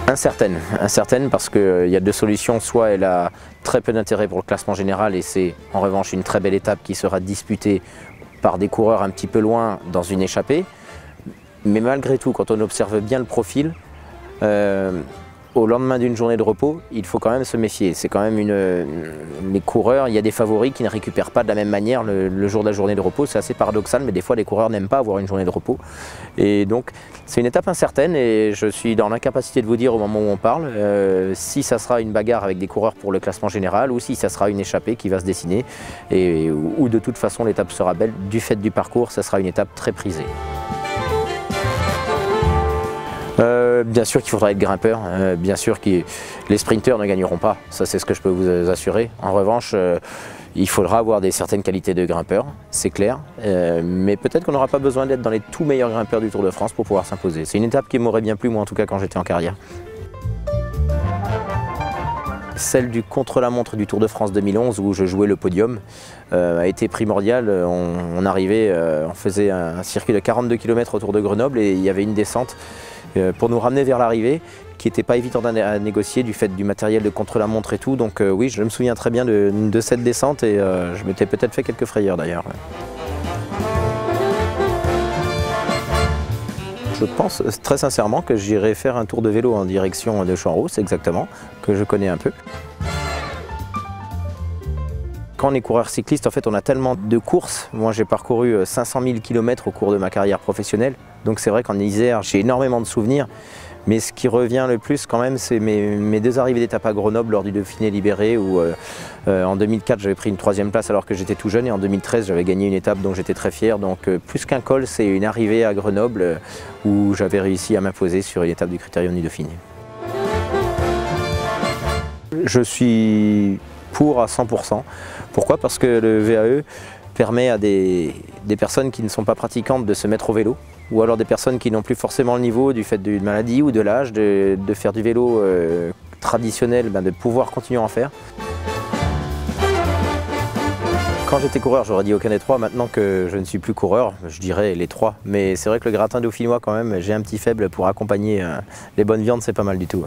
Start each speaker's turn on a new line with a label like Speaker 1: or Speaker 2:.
Speaker 1: Incertaine parce qu'il y a deux solutions, soit elle a très peu d'intérêt pour le classement général et c'est en revanche une très belle étape qui sera disputée par des coureurs un petit peu loin dans une échappée, mais malgré tout quand on observe bien le profil, au lendemain d'une journée de repos, il faut quand même se méfier. C'est quand même les coureurs, il y a des favoris qui ne récupèrent pas de la même manière le jour de la journée de repos. C'est assez paradoxal, mais des fois les coureurs n'aiment pas avoir une journée de repos. Et donc c'est une étape incertaine et je suis dans l'incapacité de vous dire au moment où on parle si ça sera une bagarre avec des coureurs pour le classement général ou si ça sera une échappée qui va se dessiner ou de toute façon l'étape sera belle. Du fait du parcours, ça sera une étape très prisée. Bien sûr qu'il faudra être grimpeur, bien sûr que les sprinteurs ne gagneront pas, ça c'est ce que je peux vous assurer. En revanche, il faudra avoir certaines qualités de grimpeur, c'est clair, mais peut-être qu'on n'aura pas besoin d'être dans les tout meilleurs grimpeurs du Tour de France pour pouvoir s'imposer. C'est une étape qui m'aurait bien plu, moi en tout cas quand j'étais en carrière. Celle du contre-la-montre du Tour de France 2011 où je jouais le podium a été primordiale. On arrivait, on faisait un circuit de 42 km autour de Grenoble et il y avait une descente pour nous ramener vers l'arrivée qui n'était pas évident à négocier du fait du matériel de contre-la-montre et tout. Donc oui, je me souviens très bien de cette descente et je m'étais peut-être fait quelques frayeurs d'ailleurs. Je pense très sincèrement que j'irai faire un tour de vélo en direction de Champs-Rousse, exactement, que je connais un peu. Quand on est coureur cycliste, en fait, on a tellement de courses. Moi, j'ai parcouru 500 000 km au cours de ma carrière professionnelle. Donc c'est vrai qu'en Isère, j'ai énormément de souvenirs. Mais ce qui revient le plus quand même, c'est mes deux arrivées d'étape à Grenoble lors du Dauphiné libéré où en 2004 j'avais pris une 3e place alors que j'étais tout jeune et en 2013 j'avais gagné une étape dont j'étais très fier. Donc plus qu'un col, c'est une arrivée à Grenoble où j'avais réussi à m'imposer sur une étape du Critérium du Dauphiné. Je suis pour à 100%. Pourquoi? Parce que le VAE permet à des personnes qui ne sont pas pratiquantes de se mettre au vélo, ou alors des personnes qui n'ont plus forcément le niveau du fait d'une maladie ou de l'âge, de faire du vélo traditionnel, de pouvoir continuer à en faire. Quand j'étais coureur, j'aurais dit aucun des trois. Maintenant que je ne suis plus coureur, je dirais les trois. Mais c'est vrai que le gratin dauphinois, quand même, j'ai un petit faible pour accompagner les bonnes viandes, c'est pas mal du tout.